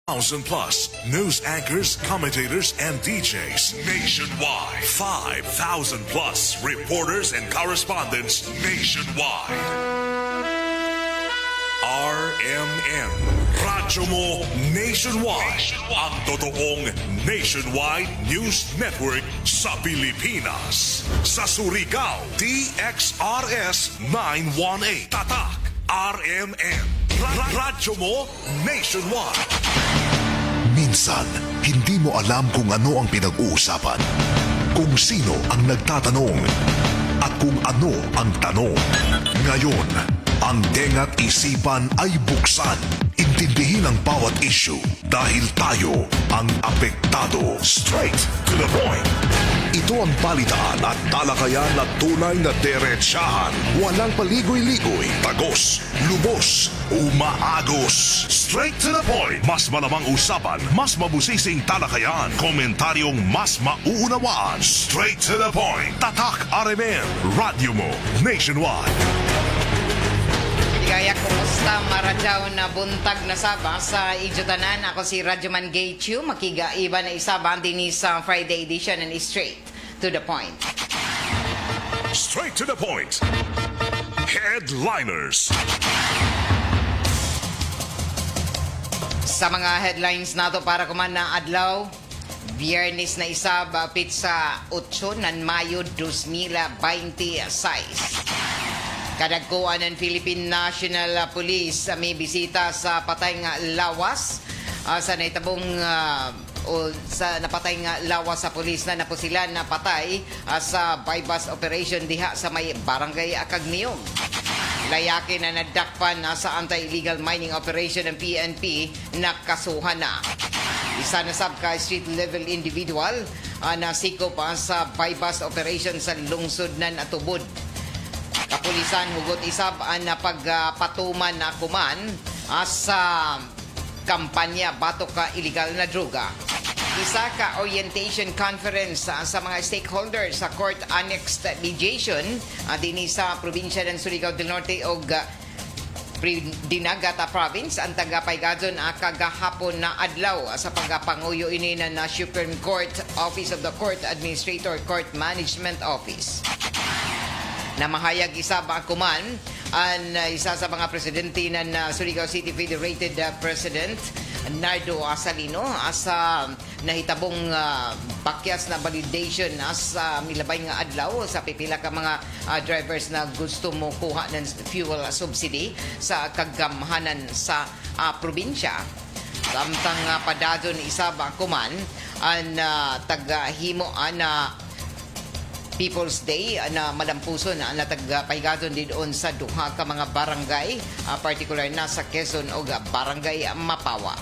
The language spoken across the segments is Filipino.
1,000 plus news anchors, commentators, and DJs nationwide. 5,000 plus reporters and correspondents nationwide. RMN, Radyo Mo Nationwide. Ang totoong nationwide news network sa Pilipinas. Sa Surigao, DXRS 918. Tatak, RMN. Radyo Mo Nationwide. Minsan, hindi mo alam kung ano ang pinag-uusapan, kung sino ang nagtatanong, at kung ano ang tanong. Ngayon, ang tenga't isipan ay buksan. Intindihin ang bawat issue dahil tayo ang apektado. Straight to the point. Ito ang balitaan at talakayan na tunay na derechahan. Walang paligoy-ligoy, tagos, lubos, umaagos. Straight to the point. Mas malamang usapan, mas mabusising talakayan, komentaryong mas mauunawaan. Straight to the point. Tatak RMN, Radyo Mo Nationwide. Kaya kumusta maradyaw na buntag na saba sa Ijotanan. Ako si Radyoman Gay Chu, makigaiba na isaba din sa Friday edition and straight to the point. Straight to the point. Headliners. Sa mga headlines nato para kuman na adlaw, Biyernes na isaba pizza 8 ng Mayo 2026. Kadagkuan ng Philippine National Police may bisita sa patay nga lawas sa naitabong sa napatay nga lawas sa pulis na napusilan na patay sa bypass operation diha sa may barangay Akagniong. Layaki na nadakpan sa anti-illegal mining operation ng PNP nakasuhan na. Isa na sab ka street level individual na sikop sa bypass operation sa lungsod ng Atubod. Kapulisan hugot isab na pagpatuman na kuman sa kampanya batok ka illegal na droga. Isa ka orientation conference sa mga stakeholders sa court annexed mediation dinhi sa probinsya ng Surigao del Norte o Dinagata Province. Ang tagapaygadon kagahapon na adlaw sa pagpanguyo ini na Supreme Court Office of the Court Administrator Court Management Office. Na mahayag isa ba kuman ang isa sa mga presidente ng Surigao City Federated President Nardo Asalino sa nahitabong pakyas na validation sa milabay nga adlaw sa pipila ka mga drivers na gusto mo kuha ng fuel subsidy sa kagamhanan sa probinsya. Samtang padadon isa ba kuman ang tagahimo na People's Day na malampuson na natagpaygadon din doon sa duha ka mga barangay, particular na sa Quezon o barangay Mapawa.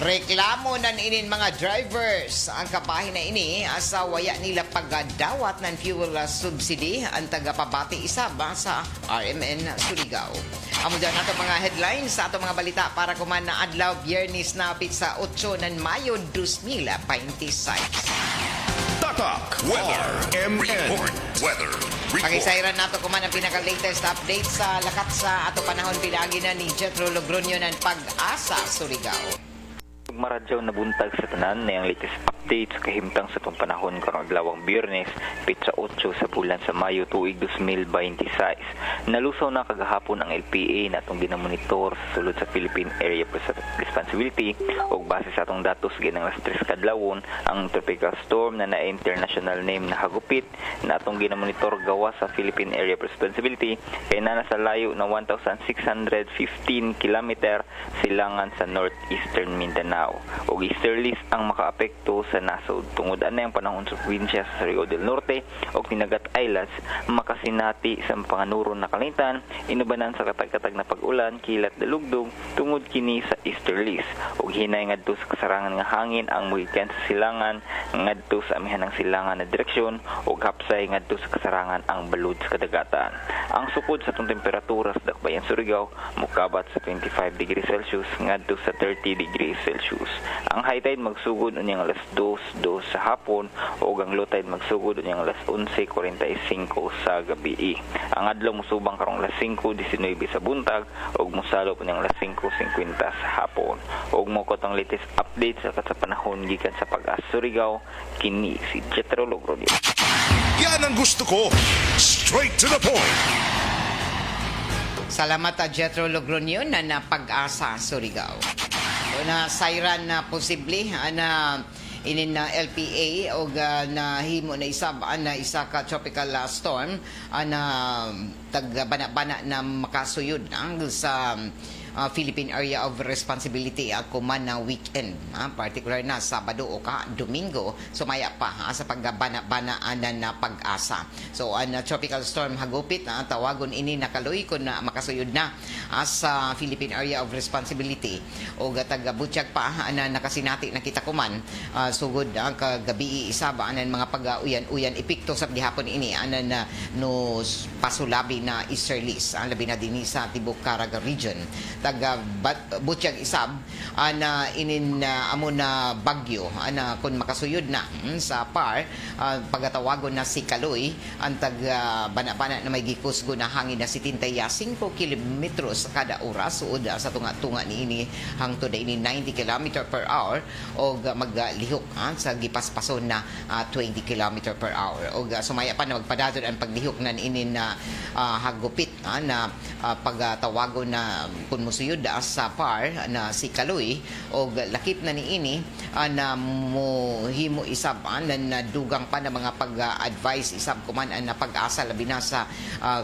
Reklamo nan inin mga drivers ang kabahin na ini sa waya nila pagdawat ng fuel subsidy ang tagapabati isa ba sa RMN Surigao. Amo dyan nato mga headlines sa ato mga balita para kuman na adlaw Biyernes na sa 8 ng Mayo 2026. Tatak Weather Report. Weather Report. Pagisayran nato kuman ang pinaka-latest update sa lakat sa ato panahon pinagi na ni Jetro Logroño ng Pag-asa, Surigao. Maradyaw na buntag sa tanan na yung latest update sa kahimtang sa itong panahon karong adlawang Biyernes, pitsa 8 sa bulan sa Mayo tuig 2026. Nalusaw na kagahapon ang LPA na itong ginamonitor sa sulod sa Philippine Area Responsibility o base sa itong datos ginang las 3 kadlawon ang tropical storm na na-international name na Hagupit na itong ginamonitor gawa sa Philippine Area Responsibility kay na nasa layo na 1,615 kilometer silangan sa northeastern Mindanao. O easterlies ang makaapekto sa nasod. Tungod na yung panahon sa probinsya sa Surigao del Norte o Dinagat Islands makasinati sa panganuro na kalintan, inubanan sa katag-katag na pag-ulan, kilat dalugdog, tungod kini sa easterlies. O hinay ngadto sa kasarangan nga hangin ang mugikan sa silangan, ngadto sa amihan ng silangan na direksyon, o hapsay ngadto sa kasarangan ang balud sa kadagatan. Ang sukod sa itong temperatura sa Dakbayan Surigao, mukabat sa 25 degrees Celsius ngadto sa 30 degrees Celsius. Celsius. Ang high tide magsugod unyang alas 2:02 sa hapon ug ang low tide magsugod unyang alas 11:45 sa gabi. Ang adlaw musubang karong alas 5:19 sa buntag ug mosalop unyang alas 5:50 sa hapon. Ug mo ko tong latest update sa panahon gikan sa Pag-asa Surigao, kini si Jetro Logroño. Yan ang gusto ko. Straight to the point. Salamat Jetro Logroño na Pag-asa Surigao. Na sayran na posible na inin na LPA o na himo na isab na isa ka tropical storm na tagbana-bana na makasuyod sa Philippine Area of Responsibility kuman na weekend, particular na Sabado o Domingo, sumaya pa sa pagbana-bana na Pag-asa. So ang tropical storm hagupit tawagon ini nakaloy kun na makasuyod na sa Philippine Area of Responsibility o taga-Butchag pa na nakasinati na kita kuman sugod ang kagabi isaba anan mga pag-uyan-uyan epekto sa gihapon ini anan na no pasulabi na easterlies ang labi na dinhi sa Tibok Caraga region. Taga Butchag isab ana inin amo na bagyo ana kun makasuyod na sa PAR pagatawagon na si Kaloy ang taga bana-bana na may gikusgo na hangin na 75 kilometros kada oras suod sa tunga-tunga niini hangtod ini 90 km per hour o maglihok sa gipaspason na 20 km per hour o sumaya pa na magpadadon ang paglihok na niini na hagupit na pagtawagon na kun musuyod sa PAR na si Kaloy o lakip na niini na mohimo isab na dugang pa na mga pag-advise isab kuman na Pag-asa labi na sa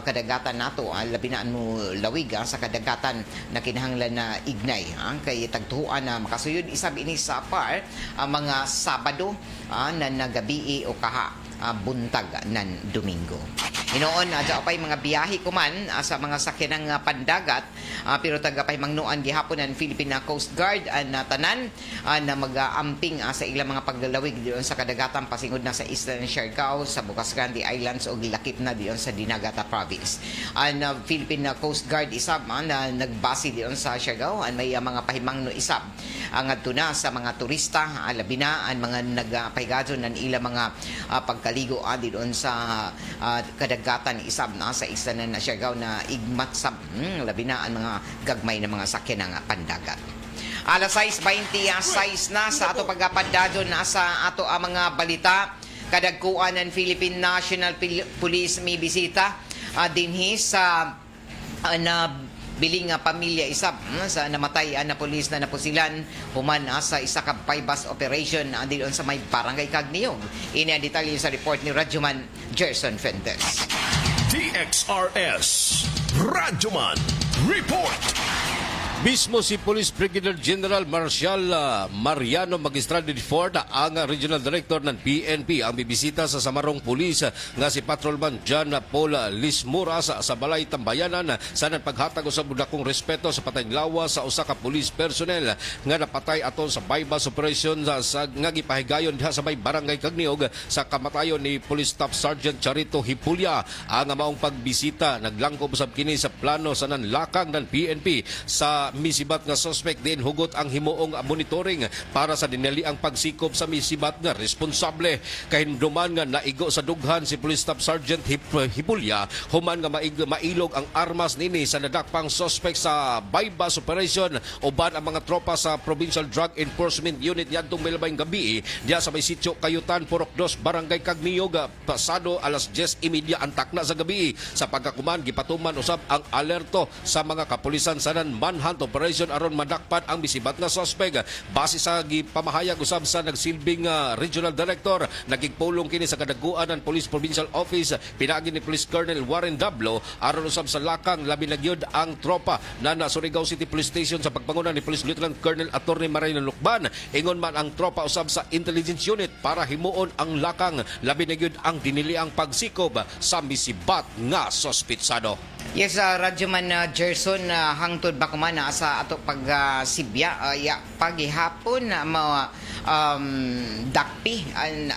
kadagatan nato labi na mo lawig sa kadagatan na kinahanglan na ignay kay tagtuhuan na makasuyod isab ini sa PAR ang mga Sabado na nagabi o buntag ng Domingo. Inoon, pa'y mga biyahe kuman sa mga sakyanang pandagat, pero tagapay mangnuan gihapon ng Philippine Coast Guard na tanan na mag-aamping sa ilang mga paglalawig diyon sa kadagatan pasingod na sa isla ng Siargao, sa Bukas Grande Islands o gilakip na diyon sa Dinagata Province. Ang Philippine Coast Guard isab na nagbase diyon sa Siargao, may mga pahimangno isab ang aduna sa mga turista, labi na ang mga nagpahigadon ng ilang mga pagkaligo diyon sa kadagatan isab na sa isla na Siargao na igmat sab labi na ang mga gagmay na mga sakyan ng pandagat. Alas 6:26 na sa ato pagpapadadon na sa ato ang mga balita. Kadagkuan ng Philippine National Police may bisita dinhi sa biling pamilya isab sa namatay na pulis na napusilan human sa isa ka bypass operation diyon sa may barangay Cagniyog. Ini ang detalye sa report ni Radyoman Gerson Fentes. DXRS Radyoman Report. Mismo si Police Brigadier General Marcial Mariano Magistrado IV ang Regional Director ng PNP ang bibisita sa Samarong Police nga si Patrolman John Paul Lismura sa Balay Tambayanan sa paghatag sa budakong respeto sa patayng lawas sa usa ka police personnel nga napatay aton sa bypass operation sa nga gipahigayon diha sa may barangay Cagniyog sa kamatayon ni Police Staff Sergeant Charito Hipulya. Ang maong pagbisita naglangkob usab kini sa plano sa nanlakang ng PNP sa misibat nga suspect din hugot ang himuong monitoring para sa dinali ang pagsikop sa misibat nga responsable. Kahinduman nga naigo sa dughan si Police Staff Sergeant Hipulya human nga mailog ang armas nini sa nadakpang suspect sa bypass operation uban ang mga tropa sa Provincial Drug Enforcement Unit yadtong milabay gabi diya sa may sitio Kayutan, Purok 2, Barangay Cagniyog pasado alas 10:30 antak na sa gabi. Sa pagkakuman gipatuman usab ang alerto sa mga kapulisan sa manhunt operation aron madakpan ang bisibat nga suspect. Base sa gipamahayag usab sa nagsilbing Regional Director, nagigpulong kini sa kadaguan ng Police Provincial Office pinaagi ni Police Colonel Warren Dablo aron usab sa lakang labi na gyud ang tropa na Surigao City Police Station sa pagpanguna ni Police Lieutenant Colonel Attorney Marina Lukban. Ingon man ang tropa usab sa Intelligence Unit para himuon ang lakang labi na gyud ang diniliang pagsikob sa misibat nga sospitsado. Yes, Radyoman Gerson, hangtod ba kuman sa ato pag-sibya, paghihapon mga dakpi,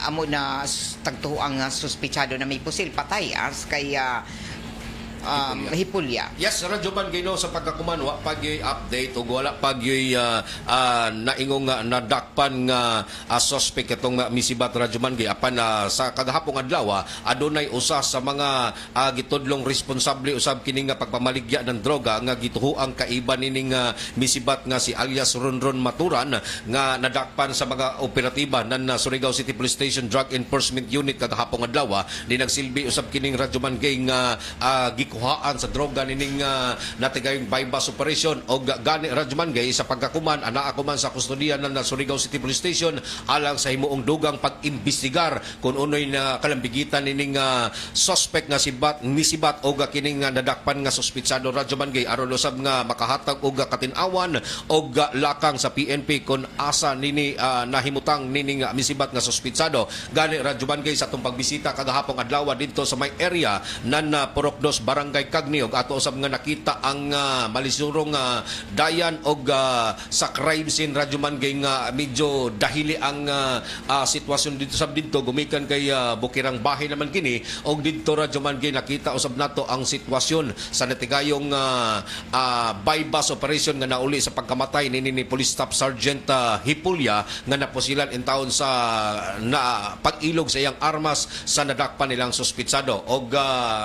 amo na tagtuho ang suspitsado na may pusil patay kaya Hipulya. Yes, Radyo Man Gino sa pagkakuman wa pag update ug wala pag naingong nadakpan nga suspect itong misibat Radyo Man apan sa kagahapong adlaw adunay usa sa mga gitudlong responsable usab kini nga pagpamaligya ng droga nga gituhuang kaiban nining misibat nga si alias Ronron Maturan nga nadakpan sa mga operatiba ng Surigao City Police Station Drug Enforcement Unit kagahapong adlaw ni nagsilbi usab kining Radyo Man nga gikuhaan sa droga nining natigayong bypass operation o gani Radyo Man sa pagkakuman anaa ko man sa kustodiyan ng Surigao City Police Station alang sa himuong dugang pag-imbestigar kung unoy na kalambigitan nining suspect nga misibat o kining nadakpan nga suspitsado Radyo Man aron usab nga makahatag og katinawan og lakang sa PNP kung asa nini nahimutang nining misibat nga suspitsado gani Radyo Man sa atong pagbisita kagahapong adlaw dito sa may area nan Purokdos Barangay Cagniog ato usab nga nakita ang malisurong dayan og sa crime scene Radyo Man nga medyo dahili ang sitwasyon dito sab dito gumikan kay bukirang bahay naman kini og dito Radyo Man nakita usab nato ang sitwasyon sa natigayong bypass operation nga nauli sa pagkamatay ni Police Staff Sergeant Hipulya nga naposilan in taon sa pag-ilog sa iyang armas sa nadakpan nilang suspitsado og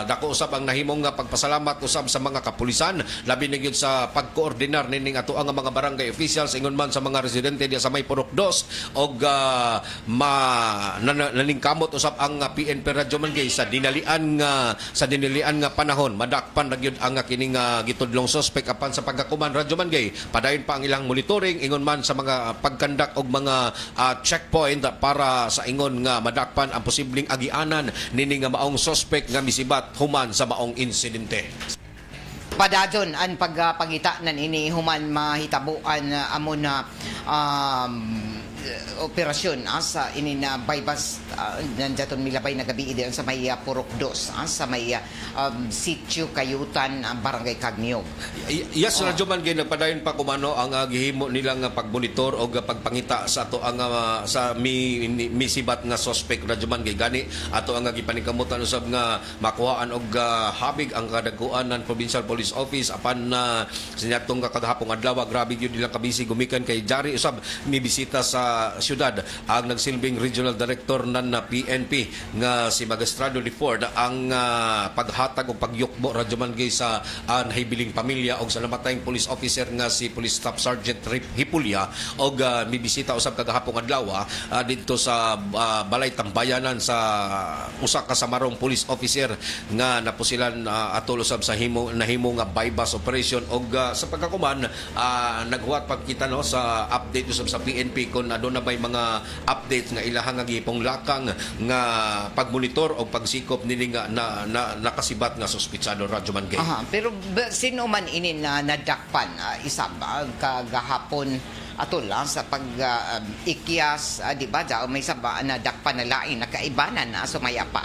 dako usab ang nahimong pagpasalamat usab sa mga kapulisan labi na gyud sa pagkoordinar nining ato ang mga barangay officials ingon man sa mga residente diya sa may Purokdos og naningkamot usab ang PNP Radyo Man sa dinalian nga panahon madakpan na gyud ang kining gitudlong suspect apan sa pagkakuman Radyo Man padayon pa ang ilang monitoring ingon man sa mga pagkandak og mga checkpoint para sa ingon nga madakpan ang posibleng agianan nining nga maong suspect nga misibat human sa maong insidente. Padadon ang pagpangita nan ini human mahitabuan amon na operasyon sa ini na bypass nandiyaton milabay na gabi diyan sa may Purokdos sa may sitio Kayutan Barangay Cagniog. Yes, Radyo Man nagpadayon pa kumano ang gihimo nilang pagmonitor o pagpangita sa ato ang sa misibat nga suspect Radyo Man gani ato ang gipaningkamutan usab nga makuhaan og habig ang kadaguan ng Provincial Police Office apan sinyatong kagahapong adlaw grabe gyud nilang kabisi gumikan kay Jari usab ni bisita sa syudad ang nagsilbing Regional Director ng PNP nga si Magistrado Leford ang paghatag o pagyukbo Radyo Man sa nahibiling pamilya o sa namatayng police officer nga si Police Staff Sergeant Hipulya o mibisita usab kagahapong adlaw dito sa Balay Tambayanan sa usa ka samarong police officer nga napusilan atol usab sa nahimo nga bypass operation o sa pagkakuman naghuwat pagkita no sa update usab sa PNP kung doon na may mga updates nga ilahang nga gipong lakang nga pagmonitor o pagsikop nini nga nakasibat nga suspitsado Radyo Man Pero sino man ini na nadakpan isab kagahapon atol sa pag ikyas di ba may saba na dakpan na lain na kaibanan na sumaya pa.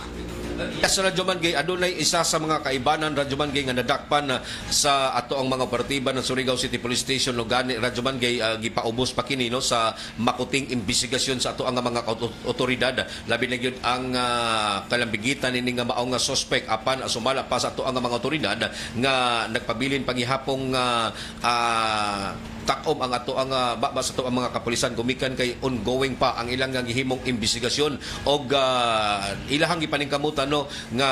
Yes, Radyo Man adunay isa sa mga kaibanan Radyo Man nga nadakpan sa ato ang mga operatiba ng Surigao City Police Station no gani Radyo Man gipaubos pa kini no sa makuting investigasyon sa ato ang mga otoridad labi na gyud ang kalambigitan ini nga maong nga suspect apan sumala pa sa ato ang mga otoridad nga nagpabilin paghihapong takom ang ato ang sa ato ang mga kapulisan gumikan kay ongoing pa ang ilang gihimong investigasyon og ilahang gipaningkamutan no nga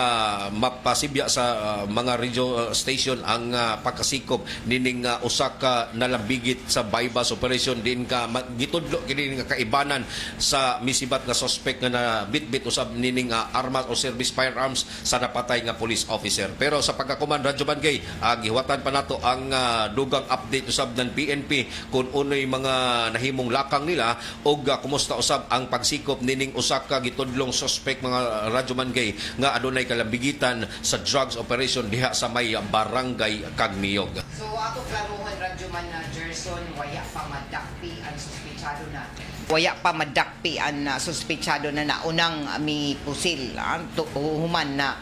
mapasibya sa mga radio station ang pagkasikop nining usa ka nalambigit sa bypass operation din ka gitudlo kini nga kaibanan sa misibat nga suspect nga nabitbit usab nining armas o service firearms sa napatay nga police officer. Pero sa pagkakuman Radyo Man gihuwatan pa nato ang dugang update usab ng PNP kung unoy mga nahimong lakang nila og kumusta usab ang pagsikop nining usa ka gitudlong suspect mga Radyo Man nga adunay kalambigitan sa drugs operation diha sa may Barangay Cagniog. So ato klaruhan Radyo Man na Gerson waya pa madakpi ang suspitsado na. Waya pa madakpi ang suspitsado na naunang mi pusil human na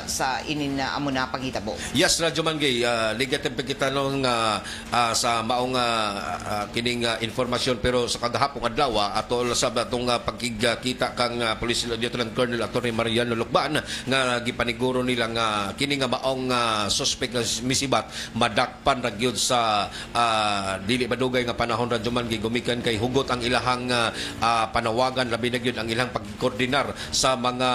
sa inin amo na panghitabo. Yes, Radyo Mangay, negative pa kita nung sa maong kining informasyon pero sa kagahapong adlaw ato sa atong pagkikita kang Police Lieutenant Colonel Atty. Mariano Lucban nga gipaniguro nila nga kini nga maong suspect nga misibat madakpan ra gyud sa dili madugay nga panahon Radyo Mangay gumikan kay hugot ang ilahang panawagan labi na gyud ang ilang pagkoordinar sa mga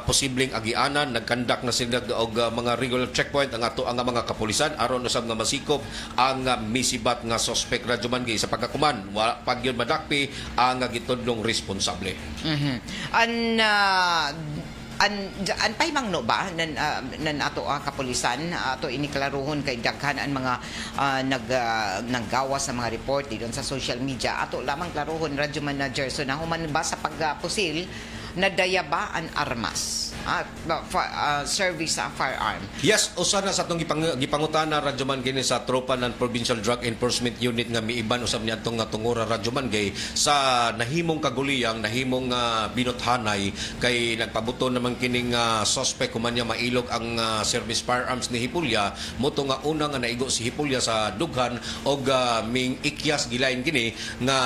posibleng agianan nagkandak na sila og mga regular checkpoint ang ato ang mga kapulisan aron usab nga masikop ang misibat nga suspect Radyo Mangay sa pagkakuman wa pag yun madakpi ang gitudlong responsable. An paymang no ba nan ato kapulisan ato iniklaruhon kay daghan ang mga naggawa sa mga report dito sa social media ato lamang klaruhon Radyo Manager so nahuman ba sa pagpusil nadaya ba ang armas service sa firearm. Yes, usa na sa atong gipangutana Radyo Mangay sa tropa ng Provincial Drug Enforcement Unit nga miiban usab niya atong tungura Radyo Mangay sa nahimong kaguliyang nahimong binuthanay kay nagpabuto naman kining suspect kuman niya mailog ang service firearms ni Hipulya moto nga una nga naigo si Hipulya sa dughan og ming ikyas gilain kini nga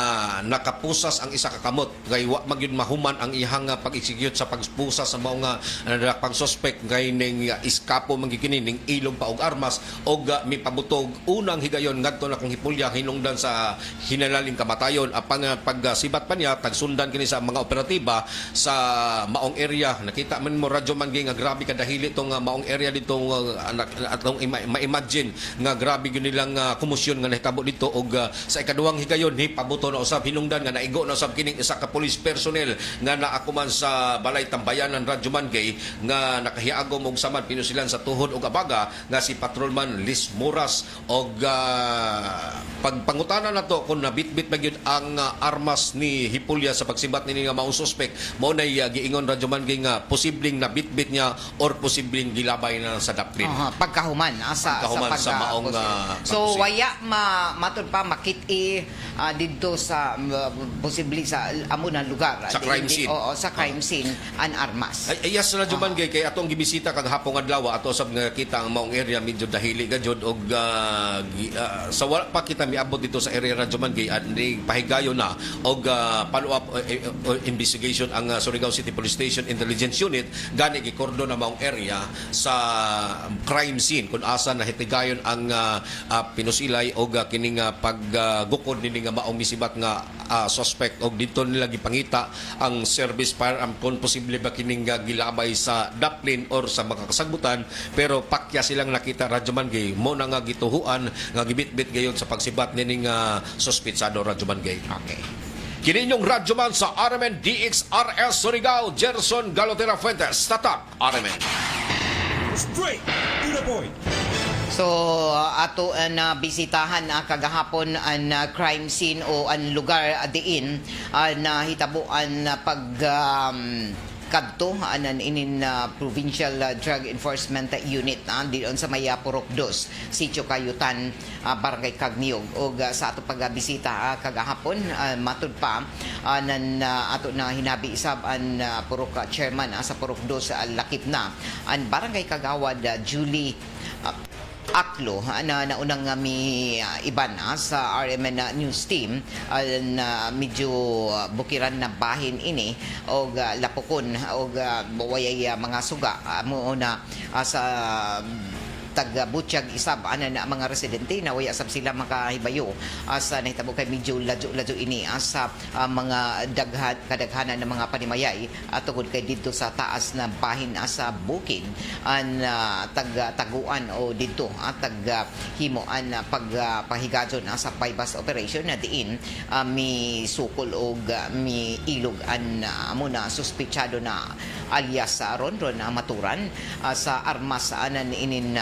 nakapusas ang isa ka kamot kay wa magyud mahuman ang ihang pag-execute sa pagpusas sa mao nga pang suspect kay ning iskapo magikini ning ilog pa og armas og mipabutog unang higayon ngadto na kung Hipulya hinungdan sa hinalaling kamatayon apang pagsibat pa niya tagsundan kini sa mga operatiba sa maong area nakita man mo Radyo Mangay nga grabe kadahili tong maong area dito atong ma-imagine nga grabe gyud nilang kumusyon nga nahitabo dito og sa ikaduhang higayon hipabuto na usab hinungdan nga naigo na usab kining isa ka police personnel nga naakuman sa balay tambayanan Radyo Mangay nga nakahiagom og samad pinusilan sa tuhod og abaga nga si Patrolman Liz Moras og pagpangutana nato kung nabitbit ba gyud ang armas ni Hipulya sa pagsibat nini nga maong suspect mao nay giingon Radyo Mangay nga posibleng nabitbit niya or posibleng gilabay na sa daplin. Pagkahuman sa maong so waya matud pa makit-i didto sa posibleng sa amo na lugar sa crime scene. Sa crime scene an armas. Yes, Radyo Mangay kay atong gibisita kag hapong adlaw ato sab nga kita ang maong area medyo dahili gajud og sa wala pa kita miabot dito sa area Radyo Mangay pahigayon na og follow up investigation ang Surigao City Police Station Intelligence Unit gani gikordon na maong area sa crime scene kung asa nahitigayon ang pinusilay og kining paggukod nini nga maong misibat nga suspect og dito nila gipangita ang service firearm kung posible ba kining gilabay sa daplin or sa mga kasagbutan pero pakya silang nakita Radyo Mangay mo na nga gituhuan nga gibitbit gayon sa pagsibat nining suspitsado Radyo Mangay. Okay. Kini inyong Radyo Man sa RMN DXRS Surigao Gerson Galotera Fuentes Tatak RMN. Straight to the point. So ato na bisitahan kagahapon ang crime scene o ang lugar diin na hitabuan pag kadto anan inin Provincial Drug Enforcement Unit diyon sa may Purok 2 Sitio Kayutan Barangay Kagniog og sa ato pagbisita kagahapon matud pa nan ato na hinabi isab an Purok Chairman sa Purok 2 lakip na an Barangay Kagawad Julie Aklo na naunang mi iban sa RMN News Team na medyo bukiran na bahin ini og lapukon og wayay mga suga mo na sa taga-Butchag isab na mga residente na waya sab sila makahibayo sa nahitabo kay medyo ladyo ini sa mga kadaghanan ng mga panimayay tungod kay dito sa taas na bahin sa bukid an taguan o dito himo an pagpahigadon sa bypass operation na diin mi sukol og mi ilog an amo na suspechado na alias Ronron Maturan sa armas anan inin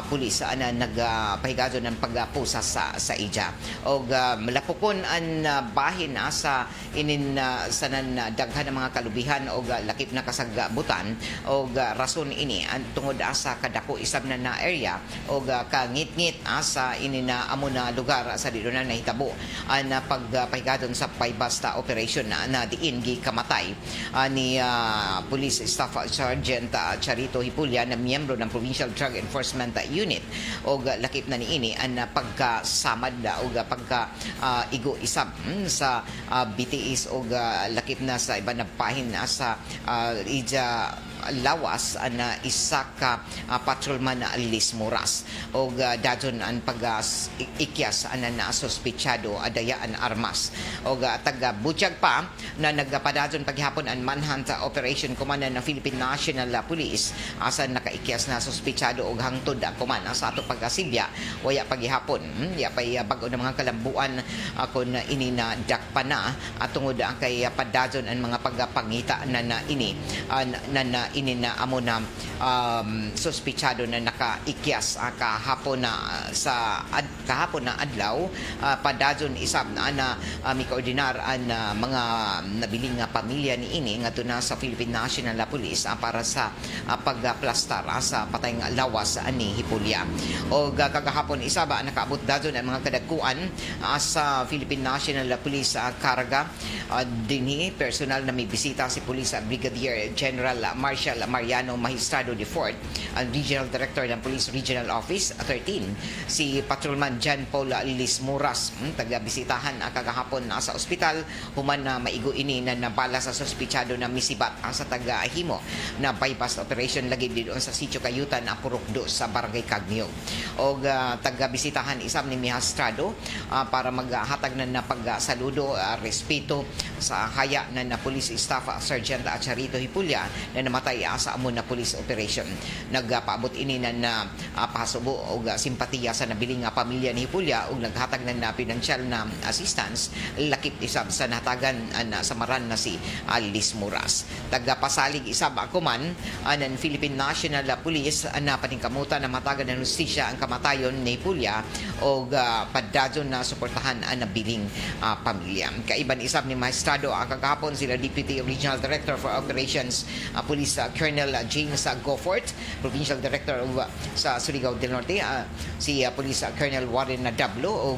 pulis na nagpahigadon ng pagpusa sa ija og malapukon ang bahin sa inin sanan daghan ng mga kalubihan og lakip na kasagbutan og rason ini tungod sa kadako isab na area og kangit-ngit sa inin amo na lugar sa dito na nahitabo ang pagpahigadon sa paybasta operation na diin gi kamatay ni pulis Police Staff Sergeant Charito Hipulya na miyembro ng Provincial Drug Enforcement Unit o lakip na niini ang pagkasamad o pagka igo isab sa BTS o lakip na sa iba na pahin sa ija lawas na isa ka patrolman na Liz Moras o dadon ang pag-ikyas na sospechado adayaan armas o taga butyag pa na nagpadadon paghapon ang manhunt operation kumana ng Philippine National Police asa nakaikyas na sospechado og hangtod kumana sa ato pagkasibya waya paghapon ya pay bag-o ng mga kalambuan kun ini na dakpa na at tungod ang kay padadon ang mga pagpangita na ini ini na amo na sospechado na nakaikyas kahapon na kahapon na adlaw padadon isab na mikaordinar ang mga nabiling pamilya ni ini ngadto na sa Philippine National Police para sa pagplastar sa patay nga lawas ni Hipulya o kagahapon isaba nakaabot dadon ang mga kadagkuan sa Philippine National Police karga dinhi personal na may bisita si Police Brigadier General Marshal Mariano Magistrado IV, ang Regional Director ng Police Regional Office 13, si Patrolman John Paul Liz Moras, taga-bisitahan kagahapon sa ospital, human na maigo ini na nabala sa sospechado na misibat sa taga-Ahimo na bypass operation lagi dito sa sitio Kayutan na Purukdo sa Barangay Cagniog. O taga-bisitahan isam ni Magistrado para maghatag na pagsaludo, respeto sa haya na Police Staff Sergeant Charito Hipulya na namatay sa amon na police operation. Nagpaabot ini na pasubo o simpatiya sa nabiling pamilya ni Hipulya o naghatag na financial na assistance lakip isab sa nahatagan sa maran na si Liz Moras. Tagapasalig isab ako man ng Philippine National Police na paningkamutan na matagan ng justisya ang kamatayon ni Hipulya o padadyon na suportahan ang nabiling pamilya. Kaiban isab ni Magistrado kagahapon sila Deputy Regional Director for Operations Police Colonel James Goffort, Provincial Director sa Surigao del Norte, si Police Colonel Warren Dablo o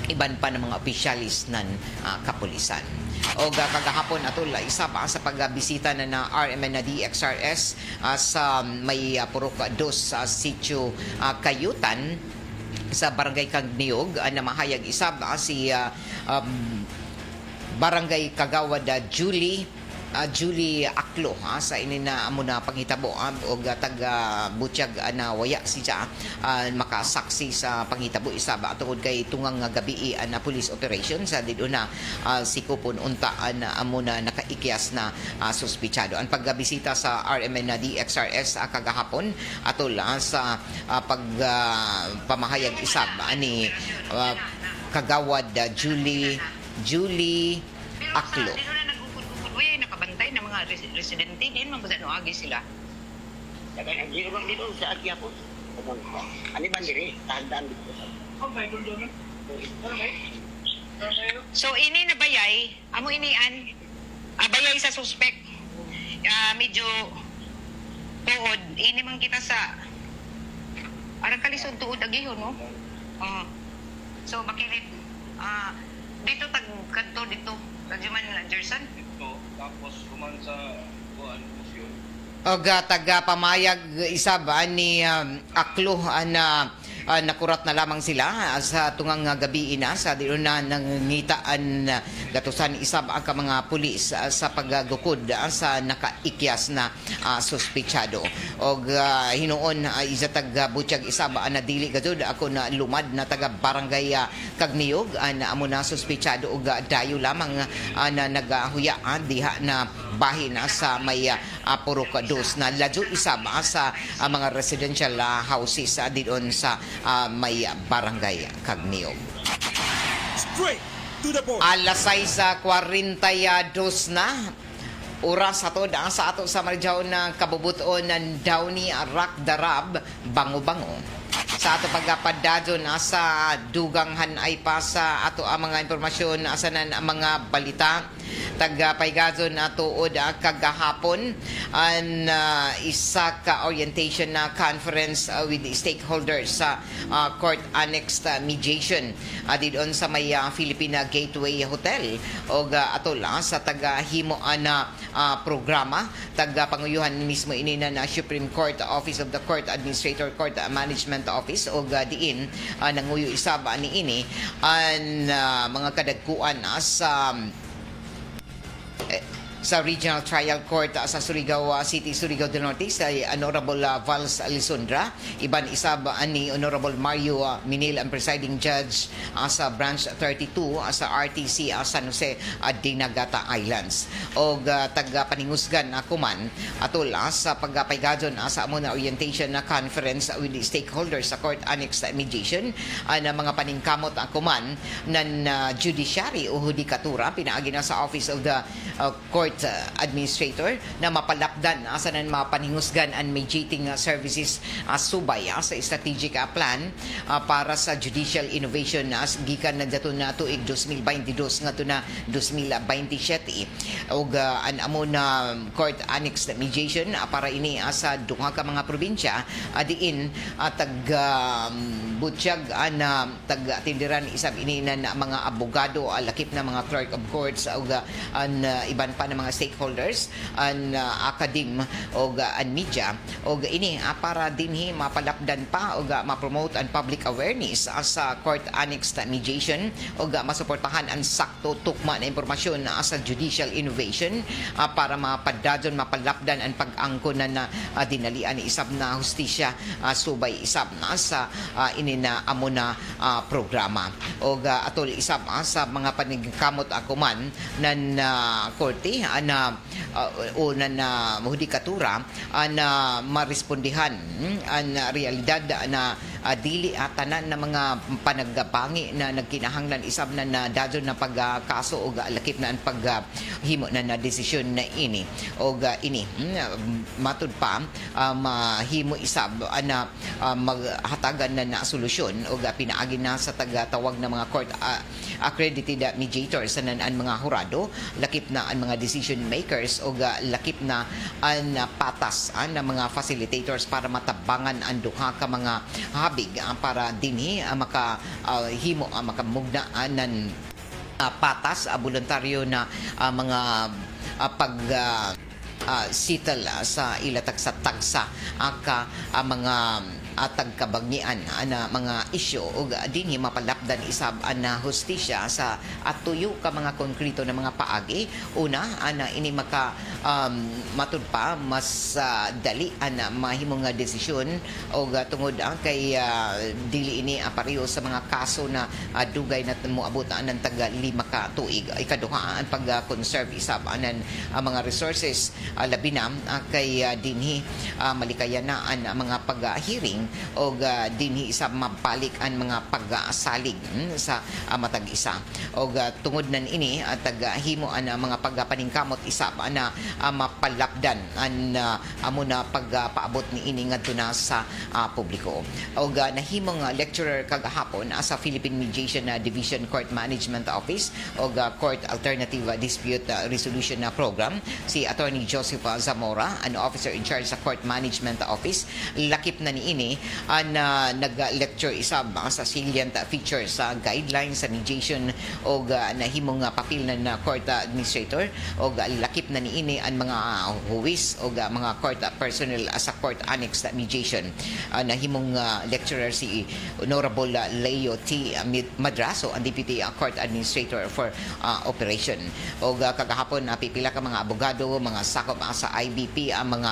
iban pa ng mga opisyalis ng kapulisan. O kagahapon atol isa pa sa pagbisita na RMN na DXRS sa may purok dos sa sitio Kayutan sa Barangay Cagniog na mahayag isab si Barangay Kagawad Julie Aklo sa ini na amo na panghitabo o taga butyag na waya siya makasaksi sa panghitabo isaba tungod kay tungang gabi na police operation sa dito na si Kupon unta na amo na nakaikyas na sospechado. Ang pagbisita sa RMN na DXRS kagahapon atol sa pamahayag isab ni Kagawad Julie Aklo. Nakabantay ng mga residente din, mga agi sila. Dagan ang giro bang dito sa Agia po. Ani man diri, tahan dito. So ini na bayay, amo inian, bayay sa suspect. Medyo tuod, ini man kita sa arang kalisod tuod agihon, no? So makilit, dito kanto dito, radyo man Jerson. Tapos kuman sa kuan musyon. Og taga pamayag isab ni Aklo na nakurat na lamang sila sa tungang gabi ina sa dilo na nangitaan gatusan isab ang mga pulis sa paggukod sa nakaikyas na sospechado og hinuon isa taga butyag isab na dili gajud ako na lumad na taga barangay Cagniog na amo na sospechado og dayo lamang na nagahuya diha na bahin sa may purok dos na ladyo isab sa mga residential houses didon sa may barangay Cagniog. Straight to the point. Alas 6:42 na oras ato sa ato sa marjaw ng kabubuton ng Downy Rock Darab Bango-Bango. Sa ato pagpadadyo sa dugang hanay pa sa ato ang mga impormasyon asanan ang mga balita Paygadon na tuod kagahapon an isa ka orientation na conference with the stakeholders sa court annexed mediation didon sa may Philippine Gateway Hotel o atol sa tagahimo na programa panguyuhan mismo ini na Supreme Court Office of the Court Administrator Court Management Office o diin nanguyo isab ni ini an mga kadagkuan sa Regional Trial Court sa Surigao City, Surigao del Norte sa Honorable Vals Alisundra. Iban isab ni Honorable Mario Minil ang presiding judge sa Branch 32 sa RTC San Jose Dinagata Islands. O taga-paningusgan kuman atol sa pagpaygadon sa amo na orientation na conference with the stakeholders sa Court Annexed Mediation na mga paningkamot kuman ng judiciary o hudikatura pinaagi na sa Office of the Court Administrator na mapalapdan sa nan mapaningusgan and mediating services subay sa strategic plan para sa judicial innovation gikan na dato na tuig 2022 ngadto na 2027 ug an amo na court annexed mediation para ini sa duha ka mga probinsya diin butyag tag-atindiran isab ini na mga abogado lakip na mga clerk of courts ug an iban pa na mga stakeholders an academe o an media o ini para dinhi mapalapdan pa o ma-promote ang public awareness sa court annexed mediation o masuportahan ang sakto tukma na impormasyon sa judicial innovation para mapadadon mapalapdan ang pag-angkon na dinalian ni isab na hustisya subay isab na sa ini na amo na programa o atol isab sa mga panigkamot akuman nan korte na hudikatura na marespondihan ang realidad na dili tanan na mga panagbangi na nagkinahanglan isab na dadon na pagkaso o lakip na ang paghimo na desisyon na ini o ini matud pa mahimo isab na maghatagan na solusyon o pinaagi na sa tagatawag na mga court accredited mediators sa ang mga hurado lakip na ang mga decision makers o lakip na ang patas na mga facilitators para matabangan ang duha ka mga habig para dinhi makahimo makamugna ng patas voluntaryo na mga pag sital sa ilatag sa tagsa mga tagkabangian na mga isyo o dinhi mapalapdan isab na hustisya sa atuyo ka mga konkreto na mga paagi una ana ini maka matud pa mas dali ana mahimong nga desisyon o tungod kay dili ini pareho sa mga kaso na dugay na moabot ng taga 5 ka tuig ikaduha ang pag-conserve isab anan mga resources labi na kay dinhi malikayan na ang mga pag-hearing o dinhi isab mabalik ang mga pag-asalig sa matag isa o tungod nan ini taghimo ang mga pagpaningkamot isab na mapalapdan ang amo na pagpaabot ni ini ngadto na sa publiko o nahimong lecturer kagahapon sa Philippine Mediation Division Court Management Office o Court Alternative Dispute Resolution Program si Attorney Joseph Zamora, an officer in charge sa Court Management Office. Lakip na ni ini nag-lecture isab sa salient features sa guidelines sa mediation o nahimong papel na court administrator o lakip na ni ini ang mga huwis o mga court personnel sa court annexed mediation. Nahimong lecturer si Honorable Leo T. Madraso, ang Deputy Court Administrator for Operation. O kagahapon pipila ka mga abogado, mga sakop sa IBP, ang mga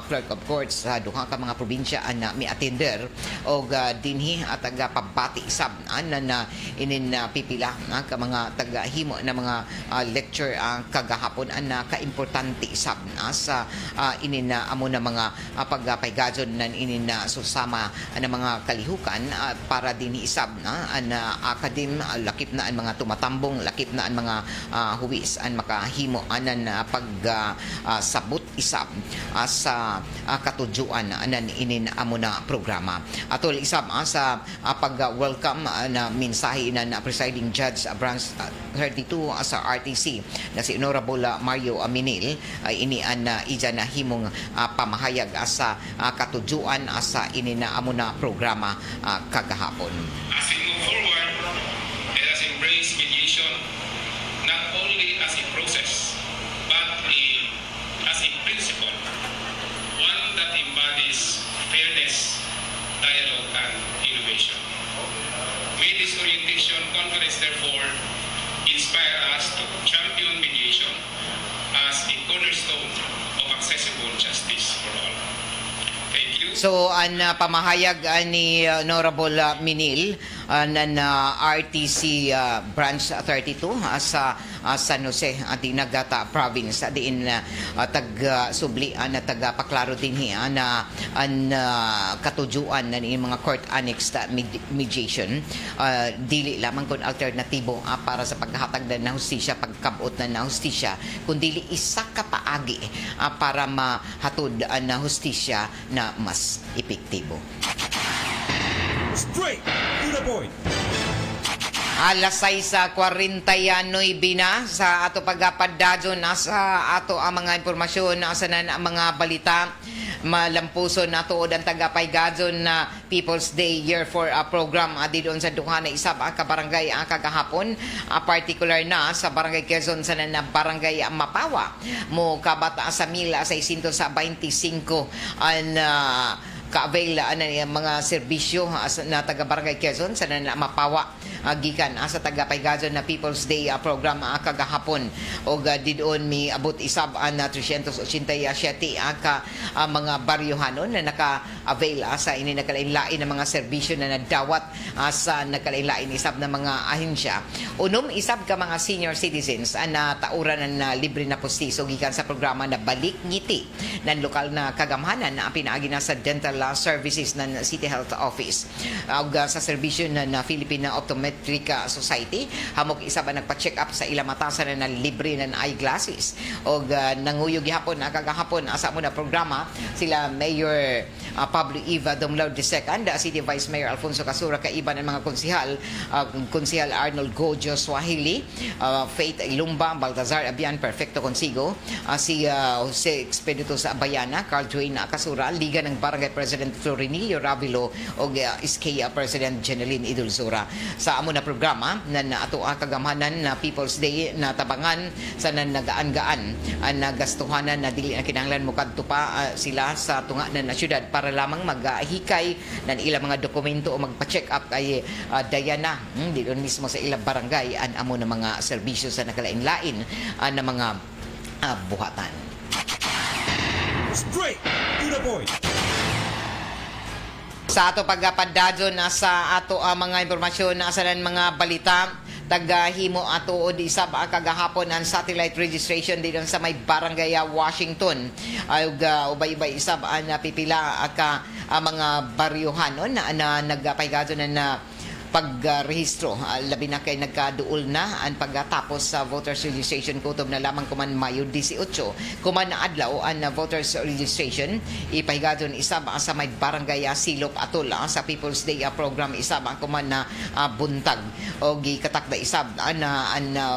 clerk of courts sa duha ka mga probinsya na may attender o dinhi at pabati isab na inin pipila ka mga tagahimo na mga lecture kagahapon na kaimportante isab sa inin amo na mga pagpaygadon nan inin susama na mga kalihukan para dinhi isab an academe lakip na ang mga tumatambong lakip na ang mga huwis ang makahimo anan pag sabot isab sa katujuan nan inin amo na programa. Atol isab sa pag-welcome na mensahe na presiding judge branch 32 sa RTC na si Honorable Mario Aminil ay inian na ija na himong pamahayag sa katujuan sa amo na programa kagahapon. As we move forward, let us embrace mediation not only as a process, but as a principle, one that embodies fairness, dialogue, and innovation. May this orientation conference therefore inspire us to champion mediation as a cornerstone of accessible justice for all. Thank you. So, ang pamahayag ni Honorable Minil ng RTC Branch 32 sa San Jose, Dinagata Province. Diin tag-subli na tag-paklaro din na ang katujuan na mga court annexed mediation. Dili lamang kung alternatibo para sa paghatag na hustisya, pagkabot na hustisya, kundi isa ka paagi para mahatod na hustisya na mas epektibo. Straight to the point. Alas 6:49 na sa ato pagpadadyon sa ato ang mga impormasyon sa mga balita. Malampuson na tuod ang tagapaygadyon na People's Day Year for a program doon sa duha na isab ka barangay kagahapon, particular na sa barangay Quezon sa na barangay Mapawa mo kabata sa 1625 ang ka-avail ng mga serbisyo na taga-barangay Quezon sa na Mapawa gikan sa taga-paygadyon na People's Day program kagahapon og didon mi abot isab na 387 ka mga baryohanon na naka-avail sa ini nakalain-lain na mga serbisyo na nadawat sa nakalain-lain isab na mga ahensya. Unom isab ka mga senior citizens na tauran na libre na postiso gikan sa programa na Balik Ngiti ng lokal na kagamhanan na pinaagi na sa dental services ng City Health Office ug sa serbisyo na Philippine Optometric Society hamok isa ba nagpa-check up sa ilang mata sa na libre ng eyeglasses ug nanguyog gihapon kagahapon asa mo na programa sila Mayor Pablo Eva Dumlao II, City Vice Mayor Alfonso Casura kaiban ang mga konsehal Konsehal Arnold Gojo Swahili, Faith Ilumba, Baltazar Abian Perfecto Consigo, si Jose Expedito sa Bayana, Carl Dwayne Casura, Liga ng Barangay President Florinillo Ravilo o SKA President Jeneline Idulzura. Sa amo na programa na ato kagamhanan na People's Day na tabangan sa nagaaan-gaan ang nagastuhanan na dili na kinahanglan mo kadto pa sila sa tunga na syudad para lamang maghikay ng ilang mga dokumento o magpa-check up kay Diana dito mismo sa ilang barangay ang amo na mga serbisyo sa nakalain-lain na mga buhatan. Straight to the point. Sa ato pagpadadyon sa ato mga impormasyon sa mga balita tagahimo ato od isab kagahapon ang satellite registration dito sa may barangay Washington ug ubay-ubay isab ang pipila ka mga baryohanon na nagpaygadyon na pagrehistro labi na kay nagkaduol na ang pagtatapos sa voters registration kutob na lamang kuman Mayo 18 kuman na adlaw ang voters registration ipahigadon isab sa may barangay Silop Atol sa People's Day program isab kuman na buntag og gikatakda isab ang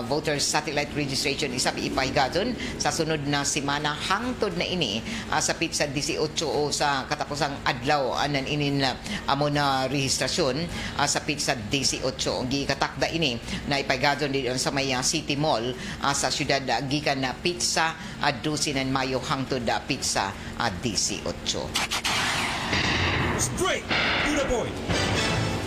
voters satellite registration isab ipahigadon sa sunod na semana hangtod na ini sa pizza 18 o sa katapusang adlaw anan inin amo na rehistrasyon sa pizza 18 gikatakda ini na ipahigadon dito sa may City Mall sa syudad gikan na pizza 12 Mayo hangtod pizza 18. Straight to the point.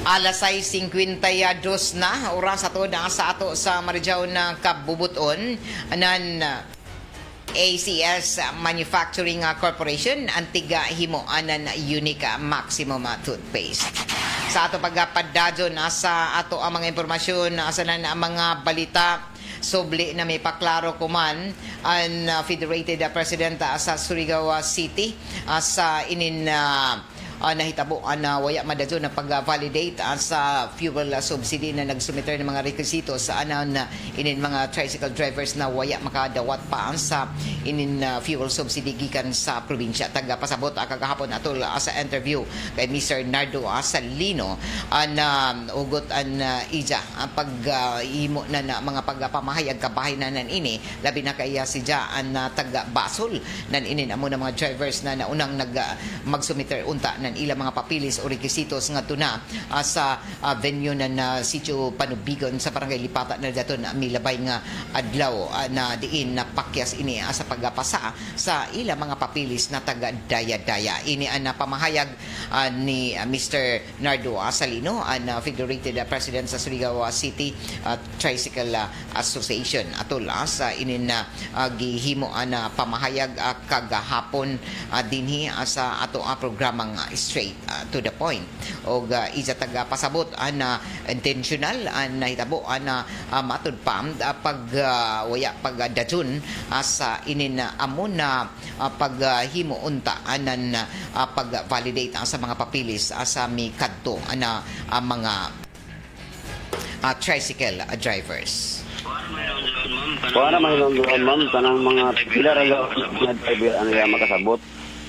Alas 6:52 na oras ato na sa ato sa Marijaw na kabubuton nan ACS Manufacturing Corporation antiga himoanan unique maximum toothpaste. Sa ato pagpadadyon sa ato ang mga impormasyon sa mga balita subli na may paklaro kuman ang Federated President sa Surigao City sa inin nahitabo na waya madadyo na pag-validate sa fuel subsidy na nagsumiter ng mga rekwisito sa anan inin mga tricycle drivers na waya makadawat pa sa inin fuel subsidy gikan sa probinsya. Pasabot kagahapon atol sa interview kay Mr. Nardo Salino na ugot an ija ang pag-imo na mga pagpamahayag kabahay na nan ini labi na kaya si Jaan na taga Basol nan inin amo na mga drivers na naunang magsumiter unta nan ilang mga papilis o requisitos nga tuna sa venue na sitio Panubigon sa barangay Lipata na daton milabay nga adlaw na diin na pakyas ini sa pagpasa sa ilang mga papilis na taga Daya-Daya. Ini ang pamahayag ni Mr. Nardo Salino, ang figurated president sa Surigao City Tricycle Association. Atol sa inin gihimo na pamahayag kagahapon dinhi sa ato programang straight to the point. Og isa taga pasabot na intentional na hitabo na matud pa waya pagdajon sa inin amon na paghimo unta anan pag-validate sa mga papilis sa mi kadto na mga tricycle drivers. Kuha naman yung doon, ma'am, tanang mga pila rayo na driver ano yung makasabot.